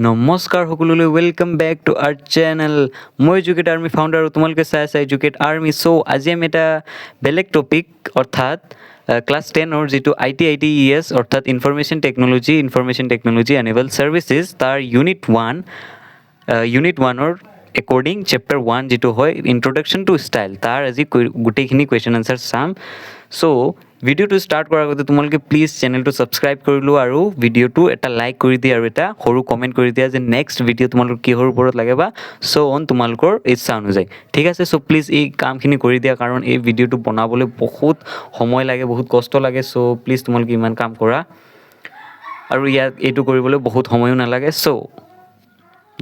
নমস্কাৰ সকলোলৈ welcome back to our channel মই এডুকেট আৰ্মি ফাউণ্ডাৰ আৰু তোমালোকে চাই আছা এডুকেট আৰ্মি চ' আজি আমি এটা বেলেগ টপিক অৰ্থাৎ ক্লাছ 10ৰ যিটো ITES অৰ্থাৎ ইনফৰমেশ্যন টেকন'লজি এনেবল ছাৰ্ভিচেছ তাৰ ইউনিট 1ৰ একৰ্ডিং চেপ্টাৰ 1 যিটো হয় ইন্ট্ৰডাকশ্যন টু ষ্টাইল তাৰ আজি গোটেইখিনি কুৱেশ্যন আনচাৰ চাম চ' ভিডিঅ'টো ষ্টাৰ্ট কৰাৰ আগতে তোমালোকে প্লিজ চেনেলটো ছাবস্ক্ৰাইব কৰি লোৱা আৰু ভিডিঅ'টো এটা লাইক কৰি দিয়া আৰু এটা সৰু কমেণ্ট কৰি দিয়া যে নেক্সট ভিডিঅ' তোমালোকৰ কিহৰ ওপৰত লাগে বা চ' অন তোমালোকৰ ইচ্ছা অনুযায়ী ঠিক আছে চ' প্লিজ এই কামখিনি কৰি দিয়া কাৰণ এই ভিডিঅ'টো বনাবলৈ বহুত সময় লাগে বহুত কষ্ট লাগে চ' প্লিজ তোমালোকে ইমান কাম কৰা আৰু এইটো কৰিবলৈ বহুত সময়ো নালাগে চ'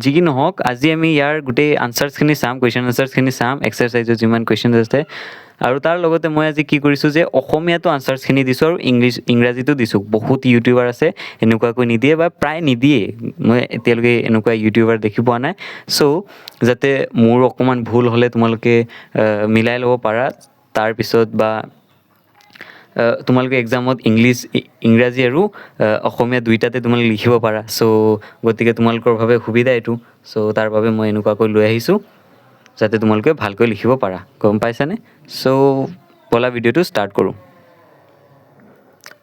যি কি নহওক আজি আমি ইয়াৰ গোটেই আনচাৰ্ছখিনি চাম কুৱেশ্যন আনচাৰ্ছখিনি চাম এক্সাৰচাইজৰ যিমান কুৱেশ্যন আছে আৰু তাৰ লগতে মই আজি কি কৰিছোঁ যে অসমীয়াটো আনচাৰ্ছখিনি দিছোঁ আৰু ইংৰাজীটো দিছোঁ বহুত ইউটিউবাৰ আছে এনেকুৱাকৈ নিদিয়ে বা প্ৰায় নিদিয়ে মই এতিয়ালৈকে এনেকুৱা ইউটিউবাৰ দেখি পোৱা নাই চ' যাতে মোৰ অকণমান ভুল হ'লে তোমালোকে মিলাই ল'ব পাৰা তাৰপিছত বা তোমালোকে এক্সামত ইংৰাজী আৰু অসমীয়া দুইটাতে তোমালোকে লিখিব পাৰা চ' গতিকে তোমালোকৰ বাবে সুবিধা এইটো চ' তাৰ বাবে মই এনেকুৱাকৈ লৈ আহিছোঁ যাতে তোমালোকে ভালকৈ লিখিব পাৰা গম পাইছানে চ' বলা ভিডিঅ'টো ষ্টাৰ্ট কৰোঁ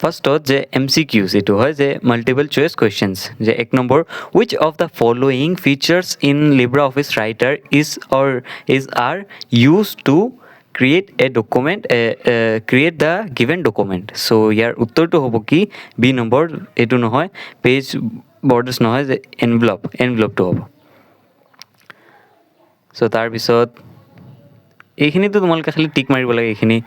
ফাৰ্ষ্টত যে MCQs এইটো হয় যে মাল্টিপল চইচ কুৱেশ্যনছ যে 1 number which of the following features in LibreOffice Writer is are use to create a document create the given document so' ইয়াৰ উত্তৰটো হ'ব কি বি নম্বৰ এইটো নহয় পেজ বৰ্ডাৰ্ছ নহয় যে এনভেলপটো হ'ব চ' তাৰপিছত এইখিনিতো তোমালোকে খালি টিক মাৰিব লাগে এইখিনি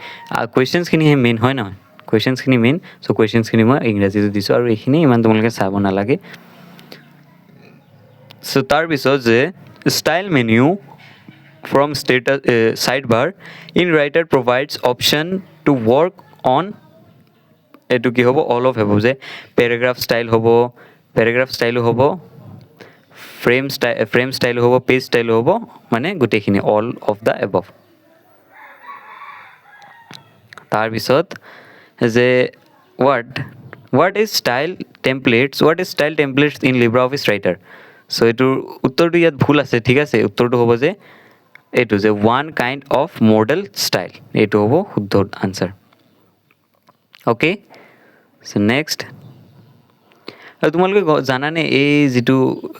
কুৱেশ্যনছখিনিহে মেইন হয় নহয় কুৱেশ্যনছখিনি মেইন চ' কুৱেশ্যনছখিনি মই ইংৰাজীটো দিছোঁ আৰু এইখিনি ইমান তোমালোকে চাব নালাগে চ' তাৰপিছত যে style menu from sidebar in writer provides option to work on এইটো কি হ'ব all of above যে paragraph style হ'ব frame style হ'ব page style হ'ব মানে গোটেইখিনি all of the above তাৰপিছত যে what is style templates in LibreOffice writer so এইটোৰ উত্তৰটো ইয়াত ভুল আছে ঠিক আছে উত্তৰটো হ'ব যে এইটো যে one kind of model style এইটো হ'ব শুদ্ধ আনসাৰ অ'কে চ' নেক্সট আৰু তোমালোকে জানানে এই যিটো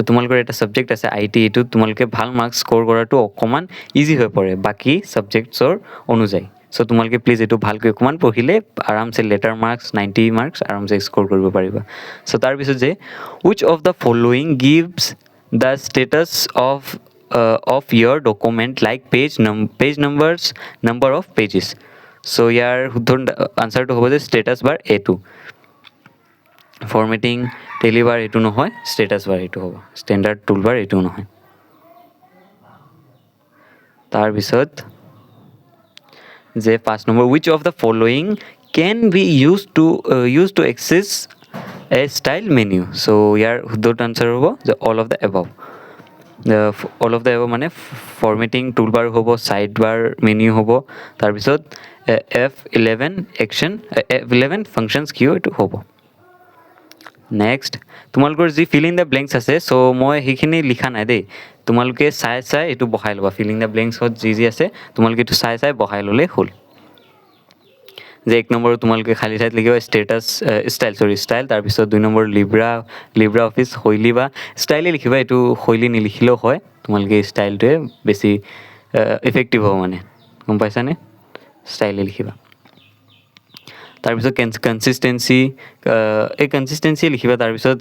তোমালোকৰ এটা ছাবজেক্ট আছে IT এইটোত তোমালোকে ভাল মাৰ্কছ স্ক'ৰ কৰাটো অকণমান ইজি হৈ পৰে বাকী ছাবজেক্টছৰ অনুযায়ী চ' তোমালোকে প্লিজ এইটো ভালকৈ অকণমান পঢ়িলে আৰামছে লেটাৰ মাৰ্কছ 90 মাৰ্কছ আৰামছে স্ক'ৰ কৰিব পাৰিবা চ' তাৰপিছত যে wish of the following gives the status of your document like page numbers number of pages so ইয়াৰ শুদ্ধ আনসাৰটো হ'ব যে ষ্টেটাছ বাৰ A2 ফৰ্মেটিং টেলিবাৰ এইটো নহয় ষ্টেটাছ বাৰ এইটো হ'ব ষ্টেণ্ডাৰ্ড টুলবাৰ এইটো নহয় তাৰপিছত যে 5 number which of the following can be used to access a style menu so ইয়াৰ শুদ্ধ আনসাৰ হ'ব যে all of the above মানে ফৰ্মেটিং টুলবাৰ হ'ব সাইড বাৰ মেনিউ হ'ব তাৰপিছত F11 ফাংচনছ কিউ এইটো হ'ব নেক্সট তোমালোকৰ যি ফিল ইন দ্য ব্লেংকছ আছে চ' মই সেইখিনি লিখা নাই দেই তোমালোকে চাই এইটো বহাই ল'বা ফিল ইন দ্য ব্লেংকছত যি আছে তোমালোকে এইটো চাই বহাই ল'লে হ'ল যে 1 নম্বৰ তোমালোকে খালী ঠাইত লিখিবা ষ্টাইল তাৰপিছত 2 নম্বৰ লিব্ৰা অফিচ শৈলী বা ষ্টাইলে লিখিবা এইটো শৈলী নিলিখিলেও হয় তোমালোকে ষ্টাইলটোৱে বেছি ইফেক্টিভ হ'ব মানে গম পাইছানে ষ্টাইলে লিখিবা তাৰপিছত কনচিষ্টেঞ্চি লিখিবা তাৰপিছত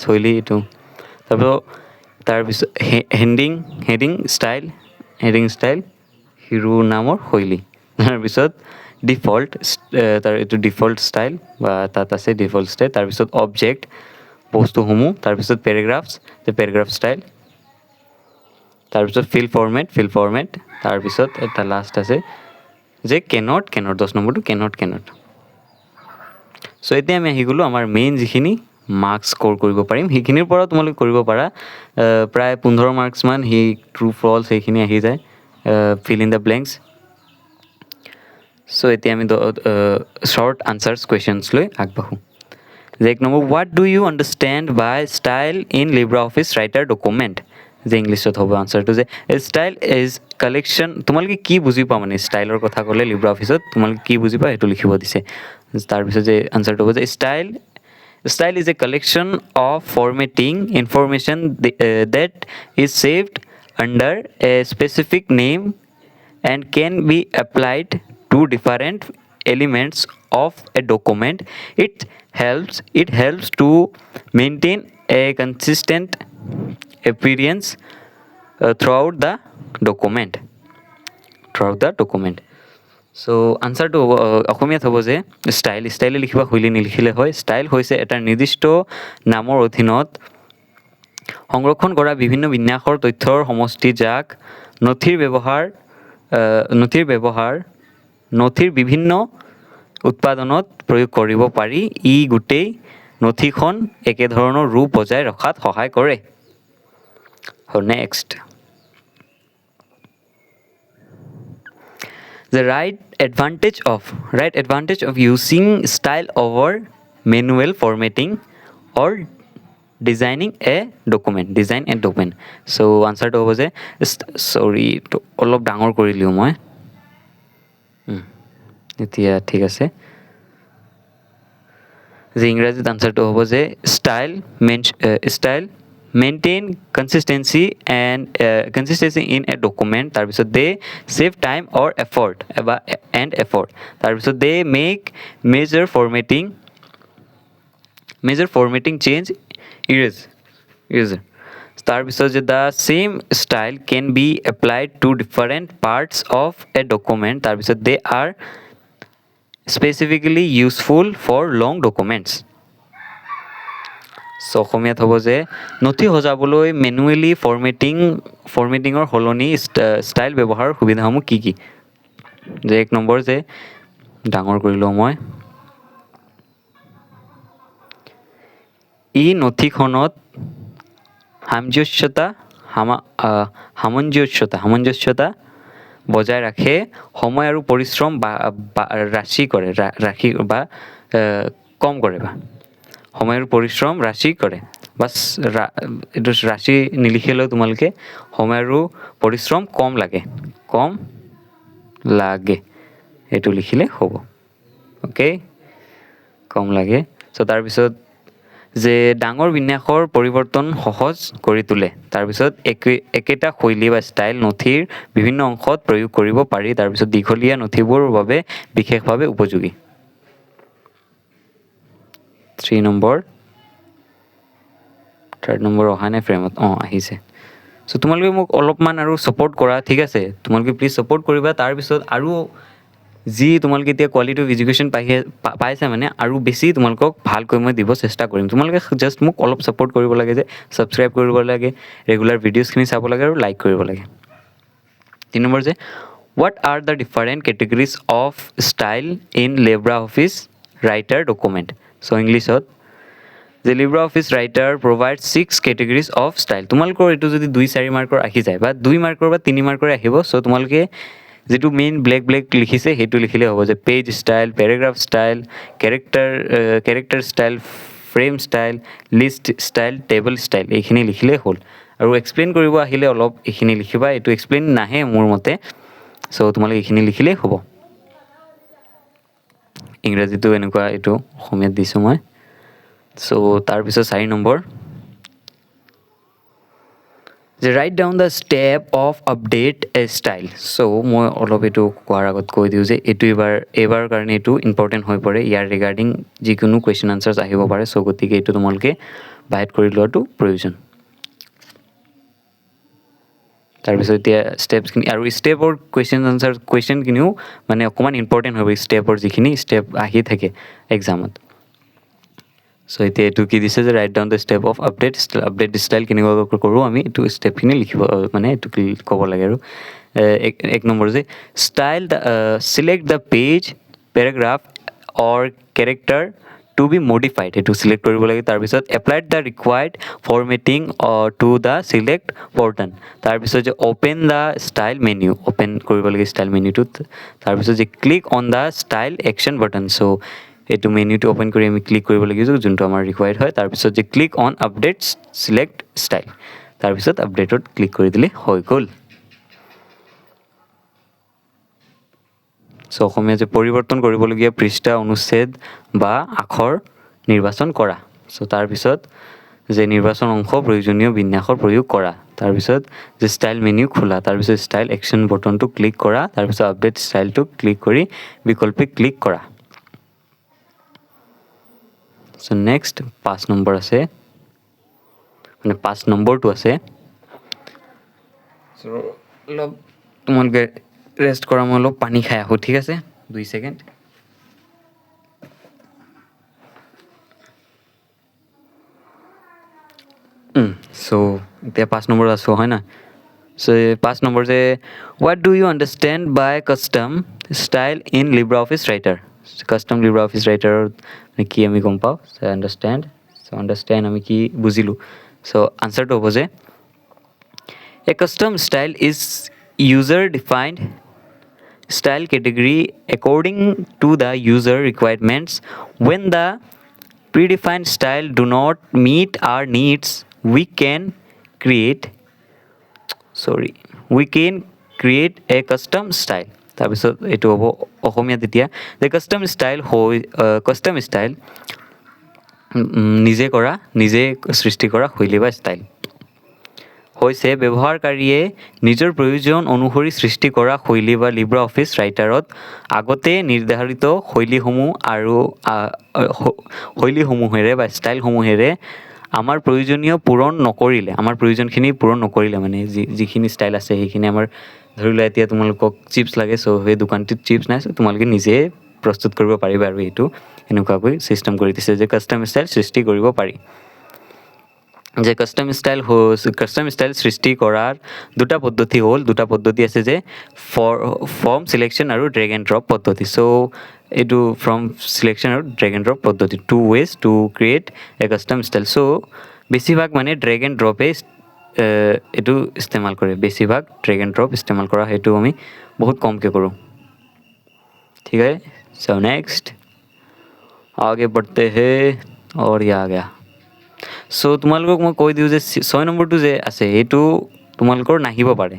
শৈলী এইটো তাৰপিছত হেডিং ষ্টাইল শিৰোনামৰ শৈলী তাৰপিছত ডিফল্ট ষ্টাইল বা তাত আছে ডিফল্ট ষ্টাইল তাৰপিছত অবজেক্ট বস্তুসমূহ তাৰপিছত পেৰাগ্ৰাফ ষ্টাইল তাৰপিছত ফিল ফৰ্মেট তাৰপিছত এটা লাষ্ট আছে যে কেনট 10 নম্বৰটো কেনট চ' এতিয়া আমি আহি গ'লোঁ আমাৰ মেইন যিখিনি মাৰ্কছ স্ক'ৰ কৰিব পাৰিম সেইখিনিৰ পৰা তোমালোকে কৰিব পাৰা প্ৰায় 15 মাৰ্কছমান ট্ৰু ফলছ সেইখিনি আহি যায় ফিল ইন দ্য ব্লেংকছ চ' এতিয়া আমি শ্বৰ্ট আনচাৰ্ছ কুৱেশ্যনছ লৈ আগবাঢ়োঁ যে 1 number, what do you understand by style in LibreOffice Writer document? যে ইংলিছত হ'ব আনচাৰটো যে ষ্টাইল ইজ কালেকশ্যন, তোমালোকে কি বুজি পোৱা মানে ষ্টাইলৰ কথা ক'লে লিব্ৰা অফিচত তোমালোকে কি বুজি পোৱা সেইটো লিখিব দিছে। তাৰপিছত যে আনচাৰটো হ'ব যে style is a collection of formatting information that is saved under a specific name and can be applied to different elements of a document. It helps to maintain a consistent appearance throughout the document. So আনচাৰটো অসমীয়াত হ'ব যে ষ্টাইলে লিখিবা, শৈলী নিলিখিলে হয়। Style হৈছে এটা নিৰ্দিষ্ট নামৰ অধীনত সংৰক্ষণ কৰা বিভিন্ন বিন্যাসৰ তথ্যৰ সমষ্টি, যাক নথিৰ বিভিন্ন উৎপাদনত প্ৰয়োগ কৰিব পাৰি। ই গোটেই নথিখন একেধৰণৰ ৰূপ বজাই ৰখাত সহায় কৰে। Next, the right advantage of using style over manual formatting or designing a document. So answer to was sorry to অলপ ডাঙৰ কৰি লিও মই এতিয়া ঠিক আছে। যে ইংৰাজীত আনচাৰটো হ'ব যে style maintain consistency in a document. তাৰপিছত they save time or effort তাৰপিছত they make major formatting change erase তাৰপিছত যে the same style can be applied to different parts of a document. তাৰপিছত they are specifically useful for long documents. So অসমীয়াত হ'ব যে নথি সজাবলৈ manually ফৰ্মেটিঙৰ সলনি ষ্টাইল ব্যৱহাৰৰ সুবিধাসমূহ কি কি? যে 1 নম্বৰ যে ডাঙৰ কৰি লওঁ মই, ই নথিখনত সামঞ্জস্যতা বজাই ৰাখে, সময় আৰু পৰিশ্ৰম কম কৰে সময় আৰু পৰিশ্ৰম ৰাশি কৰে। বাছ এইটো ৰাশি নিলিখিলেও তোমালোকে সময় আৰু পৰিশ্ৰম কম লাগে এইটো লিখিলে হ'ব। অ'কে, কম লাগে। চ' তাৰপিছত যে ডাঙৰ বিন্যাসৰ পৰিৱৰ্তন সহজ কৰি তোলে। তাৰপিছত একেটা শৈলী বা ষ্টাইল নথিৰ বিভিন্ন অংশত প্ৰয়োগ কৰিব পাৰি। তাৰপিছত দীঘলীয়া নথিবোৰৰ বাবে বিশেষভাৱে উপযোগী। 3 নম্বৰ, 3rd নম্বৰ অহা নাই ফ্ৰেমত, আহিছে। চ' তোমালোকে মোক অলপমান আৰু ছাপোৰ্ট কৰা, ঠিক আছে? তোমালোকে প্লিজ ছাপোৰ্ট কৰিবা। তাৰপিছত আৰু যি তোমালোকে এতিয়া কোৱালিটি অফ এডুকেশ্যন পাইছা মানে আৰু বেছি তোমালোকক ভালকৈ মই দিব চেষ্টা কৰিম। তোমালোকে জাষ্ট মোক অলপ ছাপোৰ্ট কৰিব লাগে, যে ছাবস্ক্ৰাইব কৰিব লাগে, ৰেগুলাৰ ভিডিঅ'জখিনি চাব লাগে আৰু লাইক কৰিব লাগে। 3 নম্বৰ যে what are the different categories of style in LibreOffice Writer document? চ' ইংলিছত যে LibreOffice Writer provides 6 categories of style. তোমালোকৰ এইটো যদি 2-4 মাৰ্কৰ আহি যায় বা 2 মাৰ্কৰ বা 3 মাৰ্কৰ আহিব, চ' তোমালোকে যেটো মেইন ব্লেক লিখিছে সেইটো লিখিলে হ'ব যে page style, paragraph style, character style, frame style, list style, table style, এইখিনি লিখিলে হ'ল। আৰু এক্সপ্লেইন কৰিব আহিলে অলপ এইখিনি লিখিবা, এইটো এক্সপ্লেইন নাহে মোৰ মতে, চ' তোমালোকে এইখিনি লিখিলেই হ'ব। ইংৰাজীটো এনেকুৱা, এইটো অসমীয়াত দিছোঁ মই। চ' তাৰপিছত 4 নম্বৰ যে write down the step of update a style. So' মই অলপ এইটো কোৱাৰ আগত কৈ দিওঁ যে এইটো এইবাৰ কাৰণে এইটো ইম্পৰ্টেণ্ট হৈ পৰে। ইয়াৰ ৰিগাৰ্ডিং যিকোনো কুৱেশ্যন আনচাৰ্ছ আহিব পাৰে, চ' গতিকে এইটো তোমালোকে বাইট কৰি লোৱাটো প্ৰয়োজন। তাৰপিছত এতিয়া ষ্টেপছখিনি আৰু ষ্টেপৰ কুৱেশ্যনখিনিও মানে অকণমান ইম্পৰ্টেণ্ট হ'ব, ষ্টেপৰ যিখিনি ষ্টেপ আহি থাকে এক্সামত। চ' এতিয়া এইটো কি দিছে যে write down the step of update style কেনেকুৱা কৰোঁ আমি, এইটো ষ্টেপখিনি লিখিব, মানে এইটো ক'ব লাগে। আৰু 1 নম্বৰ যে select the page, paragraph or character to be modified, এইটো চিলেক্ট কৰিব লাগে। তাৰপিছত applied the required formatting to the select button. তাৰপিছত যে open the style menu, open কৰিব লাগে ষ্টাইল মেনুটোত। তাৰপিছত যে click on the style action button. So' এইটো মেনুটো ওপেন কৰি আমি ক্লিক কৰিব লাগিব যোনটো আমাৰ ৰিকুৱায়াৰ্ড হয় তাৰপিছত যে click on update select style তাৰপিছত আপডেটত ক্লিক কৰি দিলে হৈ গ'ল সো অসমীয়া যে পৰিৱৰ্তন কৰিবলগীয়া পৃষ্ঠা অনুচ্ছেদ বা আখৰ নিৰ্বাচন কৰা সো তাৰপিছত যে নিৰ্বাচন অংশ প্ৰয়োজনীয় বিন্যাসৰ প্ৰয়োগ কৰা তাৰপিছত যে ষ্টাইল মেনু খোলা তাৰপিছত ষ্টাইল একশ্যন বটনটো ক্লিক কৰা তাৰপিছত আপডেট ষ্টাইলটো ক্লিক কৰি বিকল্পে ক্লিক কৰা সো নেক্সট 5 নম্বৰ আছে মানে 5 নম্বৰটো আছে সো অলপ তোমালোকে ৰেষ্ট কৰা মই অলপ পানী খাই আহোঁ ঠিক আছে 2 সেকেন্ড সো এতিয়া 5 নম্বৰ আছো হয় না সো 5 নম্বৰ যে what do you understand by custom style in LibreOffice Writer custom LibreOffice Writer মানে কি আমি গম পাওঁ সো understand আমি কি বুজিলো সো আনসাৰটো হ'ব যে a custom style is user defined style category according to the user requirements when the predefined style do not meet our needs we can create a custom style তাৰপিছত এইটো হ'ব অসমীয়া তেতিয়া the custom style নিজে সৃষ্টি কৰা শৈলী বা style হৈছে ব্যৱহাৰকাৰীয়ে নিজৰ প্ৰয়োজন অনুসৰি সৃষ্টি কৰা শৈলী বা LibreOffice ৰাইটাৰত আগতে নিৰ্ধাৰিত শৈলীসমূহেৰে বা ষ্টাইলসমূহেৰে আমাৰ প্ৰয়োজনখিনি পূৰণ নকৰিলে মানে যিখিনি ষ্টাইল আছে সেইখিনি আমাৰ ধৰি লোৱা এতিয়া তোমালোকক চিপছ লাগে সো সেই দোকানটোত চিপছ নাই সো তোমালোকে নিজে প্ৰস্তুত কৰিব পাৰিবা আৰু এইটো এনেকুৱাকৈ চিষ্টেম কৰি দিছে যে কাষ্টম ষ্টাইল সৃষ্টি কৰিব পাৰি যে কাষ্টম ষ্টাইল সৃষ্টি কৰাৰ দুটা পদ্ধতি আছে যে ফৰ্ম সিলেকশ্যন আৰু ড্ৰেগ এণ্ড ড্ৰপ পদ্ধতি সো এইটো ফৰ্ম সিলেকশ্যন আৰু ড্ৰেগ এণ্ড ড্ৰপ পদ্ধতি 2 ways to create a custom style so বেছিভাগ মানে ড্ৰেগ এণ্ড ড্ৰপে এইটো ইস্তেমাল কৰে বেছিভাগ ড্ৰেগ এণ্ড ড্ৰপ ইস্তেমাল কৰা সেইটো আমি বহুত কমকৈ কৰোঁ ঠিক আছে সো নেক্সট आगे बढ़ते हैं और ये आ गया সো তোমালোকক মই কৈ দিওঁ যে 6 নম্বৰটো যে আছে এইটো তোমালোকৰ নাহিব পাৰে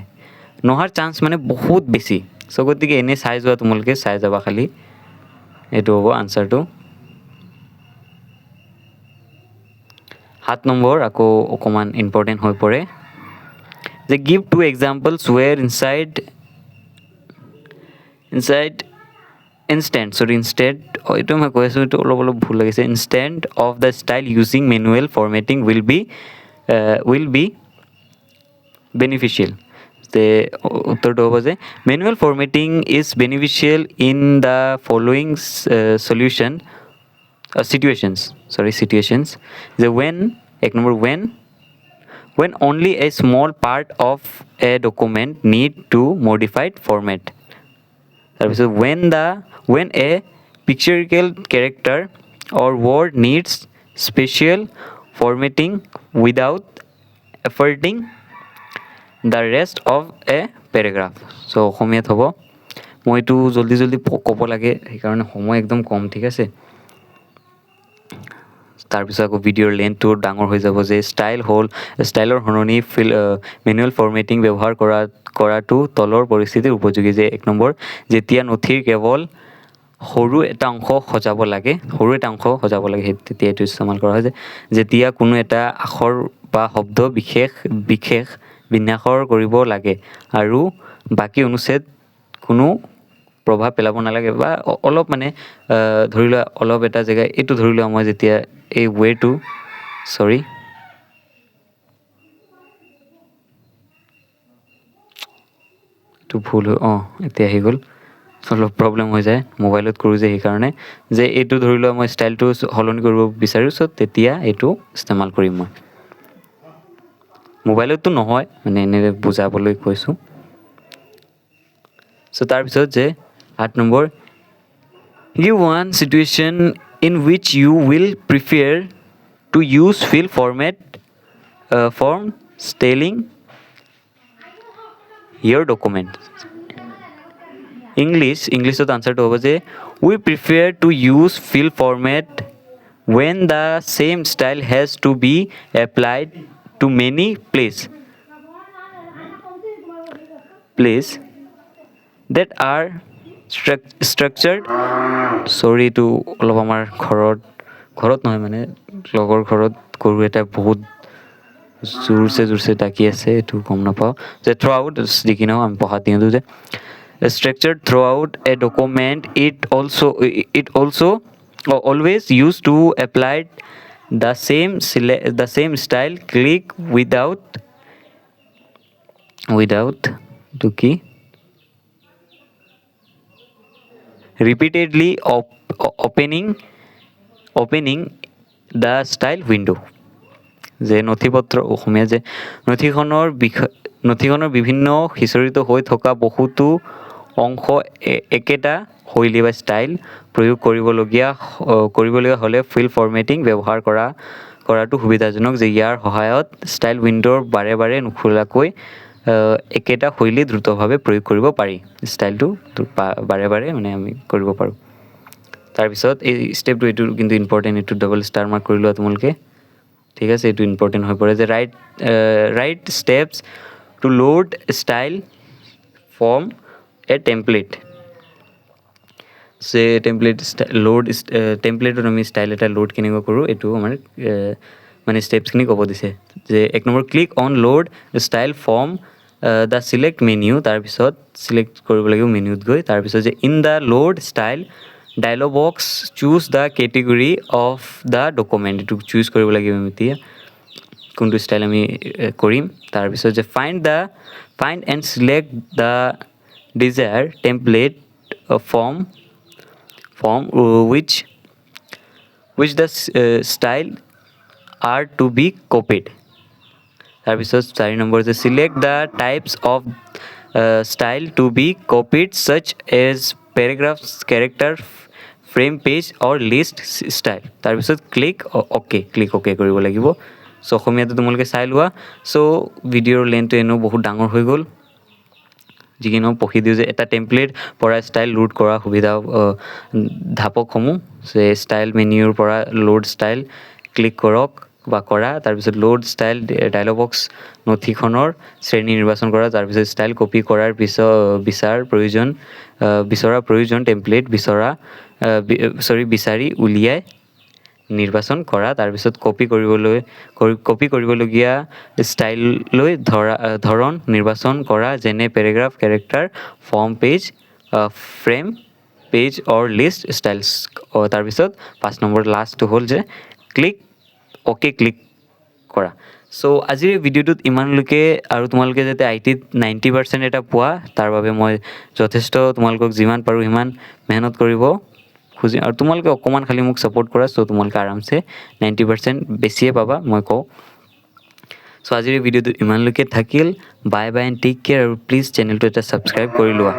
নহাৰ চান্স মানে বহুত বেছি সো গতিকে এনে চাই যোৱা তোমালোকে চাই যাবা খালি এইটো হ'ব আনসাৰটো 7 নম্বৰ আকৌ অকমান ইম্পৰ্টেন্ট হৈ পৰে যে give 2 examples where instead এইটো মই কৈ আছোঁ এইটো অলপ ভুল লাগিছে instead of the style using manual formatting will be beneficial the উত্তৰটো হ'ব যে manual formatting is beneficial in the following situations the when only a small part of a document need to modified format তাৰপিছত when a pictorial character or word needs special formatting without affecting the rest of a paragraph so অসমীয়াত হ'ব মই এইটো জলদি ক'ব লাগে সেইকাৰণে সময় একদম কম ঠিক আছে তাৰপিছত আকৌ ভিডিঅ'ৰ লেন্থটো ডাঙৰ হৈ যাব যে ষ্টাইলৰ সলনি মেনুৱেল ফৰ্মেটিং ব্যৱহাৰ কৰাটো তলৰ পৰিস্থিতিৰ উপযোগী যে 1 নম্বৰ যেতিয়া নথিৰ কেৱল সৰু এটা অংশ সজাব লাগে তেতিয়া এইটো ইস্তেমাল কৰা হয় যে যেতিয়া কোনো এটা আখৰ বা শব্দ বিশেষ বিন্যাসৰ কৰিব লাগে আৰু বাকী অনুচ্ছেদ কোনো প্ৰভাৱ পেলাব নালাগে বা অলপ মানে ধৰি লোৱা অলপ এটা জেগা এইটো ধৰি লোৱা মই যেতিয়া এই ৱেটো এইটো ভুল এতিয়া আহি গ'ল অলপ প্ৰব্লেম হৈ যায় মোবাইলত কৰোঁ যে সেইকাৰণে যে এইটো ধৰি লোৱা মই ষ্টাইলটো সলনি কৰিব বিচাৰিছোঁ তেতিয়া এইটো ইস্তেমাল কৰিম মই মোবাইলততো নহয় মানে এনে বুজাবলৈ কৈছোঁ সো তাৰপিছত যে 8 number give one situation in which you will prefer to use fill format form styling your document ইংলিছত আনসাৰটো হ'ব যে we prefer to use fill format when the same style has to be applied to many place that are structured sorry to অলপ আমাৰ ঘৰত নহয় মানে লগৰ ঘৰত গৰু এটা বহুত জোৰছে ডাকি আছে এইটো গম নাপাওঁ যে থ্ৰ আউট দেখি নাও আমি পঢ়াত দিওঁ যে structured throughout a document it also always used to apply the same style click without to key repeatedly opening the style window যে নথিপত্ৰ অসমীয়া যে নথিখনৰ বিভিন্ন সিঁচৰিত হৈ থকা বহুতো অংশ একেটা শৈলী বা ষ্টাইল প্ৰয়োগ কৰিবলগীয়া হ'লে ফিল ফৰ্মেটিং ব্যৱহাৰ কৰাটো সুবিধাজনক যে ইয়াৰ সহায়ত ষ্টাইল উইণ্ডোৰ বাৰে নোখোলাকৈ একেটা শৈলী দ্ৰুতভাৱে প্ৰয়োগ কৰিব পাৰি ষ্টাইলটো বাৰে মানে আমি কৰিব পাৰোঁ তাৰপিছত এই ষ্টেপটো এইটো কিন্তু ইম্পৰ্টেণ্ট এইটো ডাবল ষ্টাৰ মাৰ্ক কৰি লোৱা তোমালোকে ঠিক আছে এইটো ইম্পৰ্টেণ্ট হৈ পৰে যে write steps to load style form a template যে টেমপ্লেটত আমি ষ্টাইল এটা লোড কেনেকৈ কৰোঁ এইটো আমাৰ মানে ষ্টেপছখিনি ক'ব দিছে যে 1 number click on load style from the select menu তাৰপিছত চিলেক্ট কৰিব লাগিব মেনিউত গৈ তাৰপিছত যে in the load style dialog box choose the category of the document এইটো চুজ কৰিব লাগিব আমি এতিয়া কোনটো ষ্টাইল আমি কৰিম তাৰপিছত যে find and select the desire template from which the style are to be copied তাৰপিছত 4 নম্বৰ যে select the types of style to be copied such as paragraphs character frame page or list style তাৰপিছত click okay কৰিব লাগিব চ' অসমীয়াটো তোমালোকে চাই লোৱা চ' ভিডিঅ'ৰ লেন্থটো এনেও বহুত ডাঙৰ হৈ গ'ল যিকিনো পঢ়ি দিওঁ যে এটা টেমপ্লেট পৰা ষ্টাইল লোড কৰা সুবিধা ধাপকসমূহ যে ষ্টাইল মেনিউৰ পৰা লোড ষ্টাইল ক্লিক কৰক বা কৰা তাৰপিছত লোড ষ্টাইল ডায়লগ বক্স নথিখনৰ শ্ৰেণী নিৰ্বাচন কৰা তাৰপিছত ষ্টাইল কপি কৰাৰ বিচৰা প্ৰয়োজন টেমপ্লেট বিচাৰি উলিয়াই নিৰ্বাচন কৰা তাৰপিছত কপি কৰিবলগীয়া ষ্টাইললৈ ধৰণ নিৰ্বাচন কৰা যেনে paragraph character form page frame page or list styles তাৰপিছত 5 নম্বৰ লাষ্টটো হ'ল যে ক্লিক কৰা চ' আজিৰ ভিডিঅ'টোত ইমানলৈকে আৰু তোমালোকে যাতে IT-ত 90% এটা পোৱা তাৰ বাবে মই যথেষ্ট তোমালোকক যিমান পাৰোঁ সিমান মেহনত কৰিব খুজিম আৰু তোমালোকে অকণমান খালি মোক ছাপোৰ্ট কৰা চ' তোমালোকে আৰামছে 90% বেছিয়ে পাবা মই কওঁ চ' আজিৰ ভিডিঅ'টো ইমানলৈকে থাকিল বাই এণ্ড টেক কেয়াৰ আৰু প্লিজ চেনেলটো এটা ছাবস্ক্ৰাইব কৰি লোৱা